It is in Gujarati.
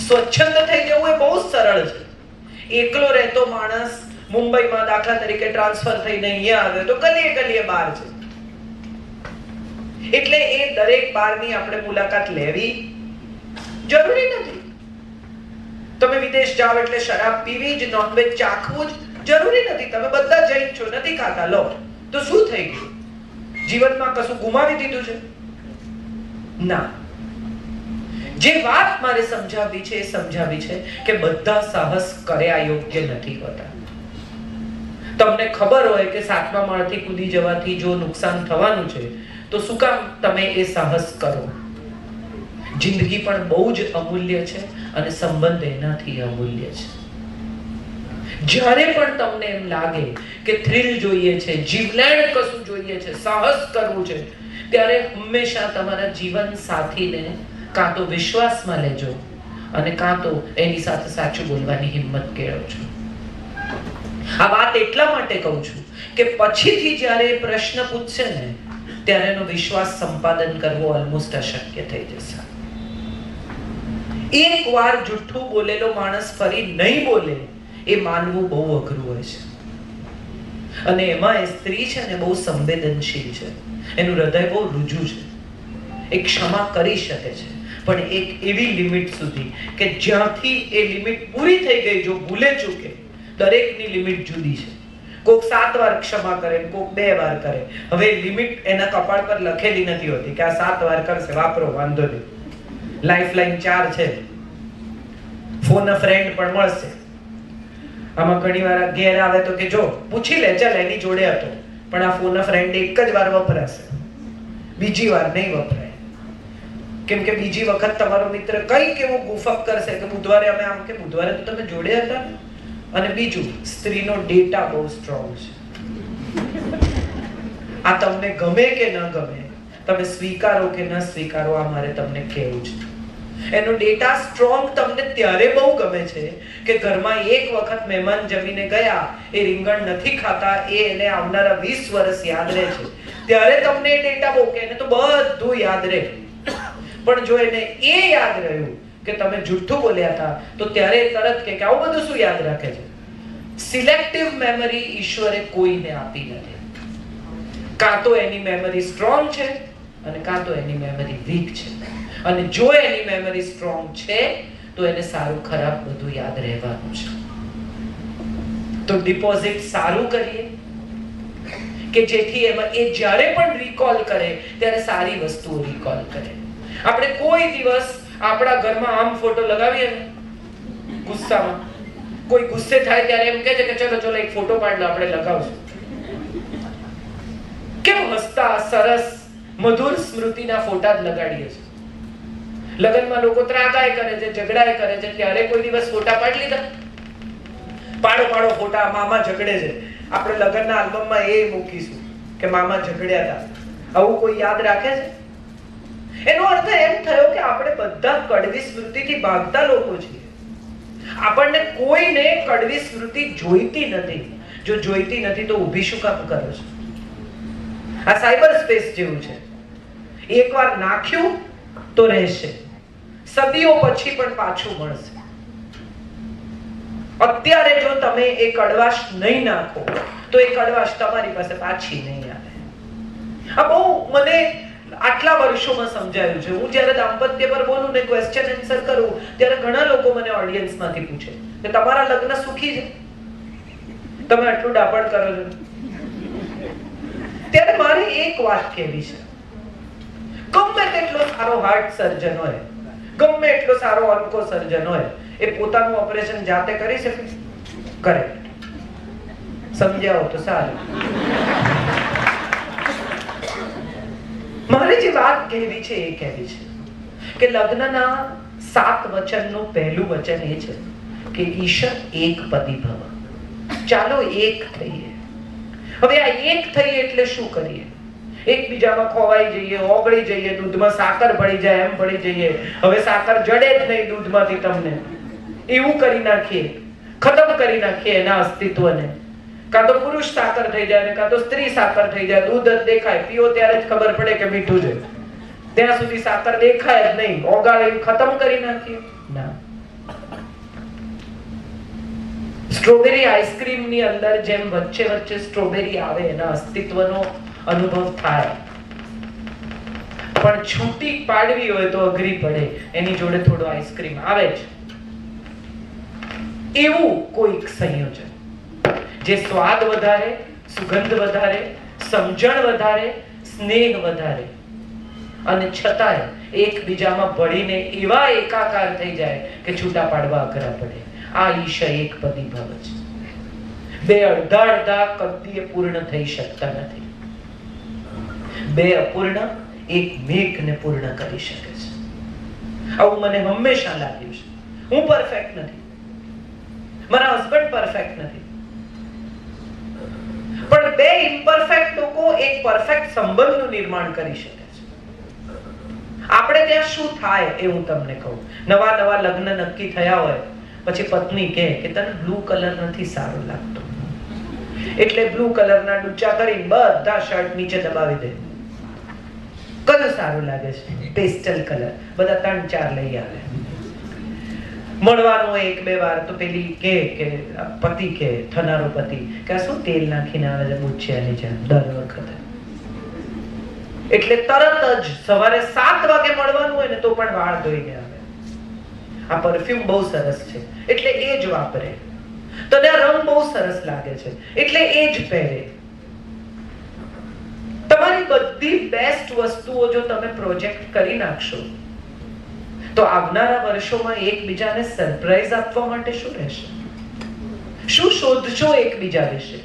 સ્વચ્છંદ થઈ જવું એ બહુ સરળ છે. એકલો રહેતો માણસ મુંબઈમાં દાખલા તરીકે ટ્રાન્સફર થઈને અહીંયા આવ્યો તો ગલીએ ગલીએ બાર છે. એટલે એ દરેક બારની આપણે મુલાકાત લેવી જરૂરી નથી. તમે વિદેશ જાઓ એટલે શરાબ પીવી જ, નોનવેજ ચાખવું જ જરૂરી નથી. તમે બધા જૈન છો, નથી ખાતા, લો તો શું થઈ ગયું? જીવનમાં કશું ગુમાવી દીધું છે? ના. જે વાત મારે સમજાવવી છે એ સમજાવી છે કે બધા સાહસ કર્યા યોગ્ય નથી હોતા. તમને ખબર હોય કે 7મા માળથી કૂદી જવાથી જો નુકસાન થવાનું છે તો શું કામ તમે એ સાહસ કરો? જિંદગી પણ બહુ જ અમૂલ્ય છે અને સંબંધ એનાથી અમૂલ્ય છે. જ્યારે પણ તમને એમ લાગે કે થ્રિલ જોઈએ છે, જીવલેણ કશું જોઈએ છે, સાહસ કરવું છે, ત્યારે હંમેશા તમારા જીવન સાથીને કાં તો વિશ્વાસમાં લેજો અને કાં તો એની સાથે સાચું બોલવાની હિંમત કેળવજો. આ વાત એટલા માટે કહું છું કે પછીથી જ્યારે એ પ્રશ્ન પૂછશે ને ત્યારે એનો વિશ્વાસ સંપાદન કરવો ઓલમોસ્ટ અશક્ય થઈ જશે. એકવાર જુઠ્ઠું બોલેલો માણસ ફરી નહીં બોલે એ માનવું બહુ અઘરું હોય છે. અને એમાં એ સ્ત્રી છે ને બહુ સંવેદનશીલ છે, એનું હૃદય બહુ રુજુ છે. એ ક્ષમા કરી શકે છે પણ એક એવી લિમિટ સુધી કે જ્યાંથી એ લિમિટ પૂરી થઈ ગઈ જો ભૂલે ચૂકે, દરેકની લિમિટ જુદી છે. કોક 7 વાર ક્ષમા કરે, કોક 2 વાર કરે. હવે લિમિટ એના કપાળ પર લખેલી નથી હોતી કે આ 7 વાર કરશે, વાપરો, વાંધો નહીં. લાઈફલાઈન 4 છે, ફોન અ ફ્રેન્ડ પણ મળશે. આમાં ઘણી વાર ઘેર આવે તો કે જો પૂછી લે, ચાલ એની જોડે હતો પણ આ ફોન અ ફ્રેન્ડ એક જ વાર વપરાશે, બીજી વાર નહીં વપરાય. કેમ કે બીજી વખત તમારો મિત્ર કઈક એવું ગુફક કરશે કે બુધવારે અમે આમ, કે બુધવારે તો તમે જોડે હતા. અને બીજું, સ્ત્રીનો ડેટા બહુ સ્ટ્રોંગ છે. આ તમને ગમે કે ન ગમે, તમે સ્વીકારો કે ન સ્વીકારો, આ મારે તમને કહેવું છે. એનો ડેટા સ્ટ્રોંગ તમને ત્યારે બહુ ગમે છે કે ઘરમાં એક વખત મહેમાન જમીને ગયા, એ રીંગણ નથી ખાતા, એ એને આવનારા 20 વર્ષ યાદ રહે છે. ત્યારે તમને એ ડેટા બહુ, કે એને તો બધું યાદ રહે. પણ જો એને એ યાદ રહ્યું કે તમે જુઠ્ઠું બોલ્યા હતા તો ત્યારે તરત કે આવું બધું શું યાદ રાખે છે? સિલેક્ટિવ મેમરી ઈશ્વરે કોઈને આપી નથી. કાં તો એની મેમરી સ્ટ્રોંગ છે અને કાં તો એની મેમરી વીક છે. અને જો એની મેમરી સ્ટ્રોંગ છે તો એને સારું ખરાબ બધું યાદ રહેવાનું છે. તો ડિપોઝિટ સારું કરીએ કે જેથી એમાં એ જ્યારે પણ રિકોલ કરે ત્યારે સારી વસ્તુઓ રિકોલ કરે. આપણે કોઈ દિવસ આપણા ઘરમાં આમ ફોટો લગાવીએ ને ગુસ્સામાં, કોઈ ગુસ્સે થાય ત્યારે એમ કહે છે કે ચલો ચલો એક ફોટો પાડ લો, આપણે લગાવશું. કેમ હસતા સરસ મધુર સ્મૃતિના ફોટા જ લગાડીએ છીએ. લગ્નમાં લોકો ત્રાગાય કરે છે, ઝઘડાય કરે છે, ત્યારે કોઈ દિવસ ફોટા પાડી લીધા? પાડો પાડો ફોટા, મામા ઝઘડે છે, આપણે લગ્નના આલ્બમમાં એ મૂકીશું કે મામા ઝઘડ્યા હતા. આવું કોઈ યાદ રાખે છે? એનો અર્થ એમ થયો કે આપણે બધા કડવી સ્મૃતિથી ભાગતા લોકો છીએ. આપણને કોઈને કડવી સ્મૃતિ જોઈતી નથી. જો જોઈતી નથી તો ઊભી શું કામ કરો છો? આ સાયબર સ્પેસ જેવું છે. એકવાર નાખ્યું તો રહેશે, સદીઓ પછી પણ પાછું મળશે. અત્યારે જો તમે એ કડવાશ નહીં નાખો તો એ કડવાશ તમારી પાસે પાછી નહીં આવે. આ બહુ મને આટલા વર્ષોમાં સમજાયું છે. હું જ્યારે દાંપત્ય પર બોલું ને, ક્વેશ્ચન આન્સર કરું, ત્યારે ઘણા લોકો મને ઓડિયન્સમાંથી પૂછે કે તમારા લગ્ન સુખી છે? તમે આટલું ડાપણ કરો છો. ત્યારે મારે એક વાત કહેવી છે, ગમે તેટલો સારો હાર્ટ સર્જન હોય, ગમે એટલો સારો ઓન્કો સર્જન હોય, એ પોતાનું ઓપરેશન જાતે કરી શકે? કરે. સમજાવો તો સારું. મારે જે વાત કહેવી છે એ કહેવી છે કે લગ્નના 7 વચનનું પહેલું વચન એ છે કે ઈશર એક પદી ભવ. ચાલો એક થઈએ. હવે આ એક થઈએ એટલે શું કરીએ? એકબીજામાં ખોવાઈ જઈએ, ઓગળી જઈએ, દૂધમાં સાકર ભળી જાય એમ ભળી જઈએ. હવે સાકર જડે જ નહીં દૂધમાંથી, તમને એવું કરી નાખીએ, ખતમ કરી નાખીએ એના અસ્તિત્વને. કાં તો પુરુષ સાકર થઈ જાય ને કાં તો સ્ત્રી સાકર થઈ જાય. દૂધ જ દેખાય, પીઓ ત્યારે જ ખબર પડે કે મીઠું છે. ત્યાં સુધી સાકર દેખાય જ નહીં, ઓગાળી ખતમ કરી નાખીએ. ના, સ્ટ્રોબેરી આઈસ્ક્રીમ ની અંદર જેમ વચ્ચે વચ્ચે સ્ટ્રોબેરી આવે એના અસ્તિત્વનો અનુભવ થાય, પણ છૂટી પાડવી હોય તો અઘરી પડે, એની જોડે થોડો આઈસ્ક્રીમ આવે જ. એવું કોઈક સંયોજન જે સ્વાદ વધારે, સુગંધ વધારે, સમજણ વધારે, સ્નેહ વધારે, અને છતાંય એકબીજામાં ભળીને એવા એકાકાર થઈ જાય કે છૂટા પાડવા અઘરા પડે. આ ઈશ એક પદી ભવ છે. બે અડધા અડધા કદીએ પૂર્ણ થઈ શકતા નથી. બે અપૂર્ણ એક મેઘને પૂર્ણ કરી શકે છે. આવું મને હંમેશા લાગ્યું છે. હું પરફેક્ટ નથી, મારા હસબન્ડ પરફેક્ટ નથી, પણ બે ઇમ્પરફેક્ટ લોકો એક પરફેક્ટ સંબંધનું નિર્માણ કરી શકે છે. આપણે ત્યાં શું થાય એ હું તમને કહું. નવા નવા લગ્ન નક્કી થયા હોય પછી પત્ની કહે કે તને બ્લુ કલર નથી સારો લાગતો, એટલે બ્લુ કલરના ડૂચા કરી બધા શર્ટ નીચે દબાવી દે. કલર સારું લાગે છે, પેસ્ટલ કલર, બધા 3-4 લઈ આવે. મળવાનું એક બે વાર તો પેલી કે પતિ કે થનારો પતિ કે શું તેલ નાખીને આવે છે બુચ્ચિયાની જેમ દર વખતે, એટલે તરત જ સવારે 7 વાગે મળવાનું હોય ને તો પણ વાળ ધોઈને આવે. આ પરફ્યુમ બહુ સરસ છે એટલે એ જ વાપરે. તને આ રંગ બહુ સરસ લાગે છે એટલે એ જ પહેરે. તમારી બધી બેસ્ટ વસ્તુઓ જો તમે પ્રોજેક્ટ કરી નાખશો તો આવનારા વર્ષોમાં એકબીજાને સરપ્રાઈઝ આપવા માટે શું રહેશે? શું શોધશો એકબીજા વિશે?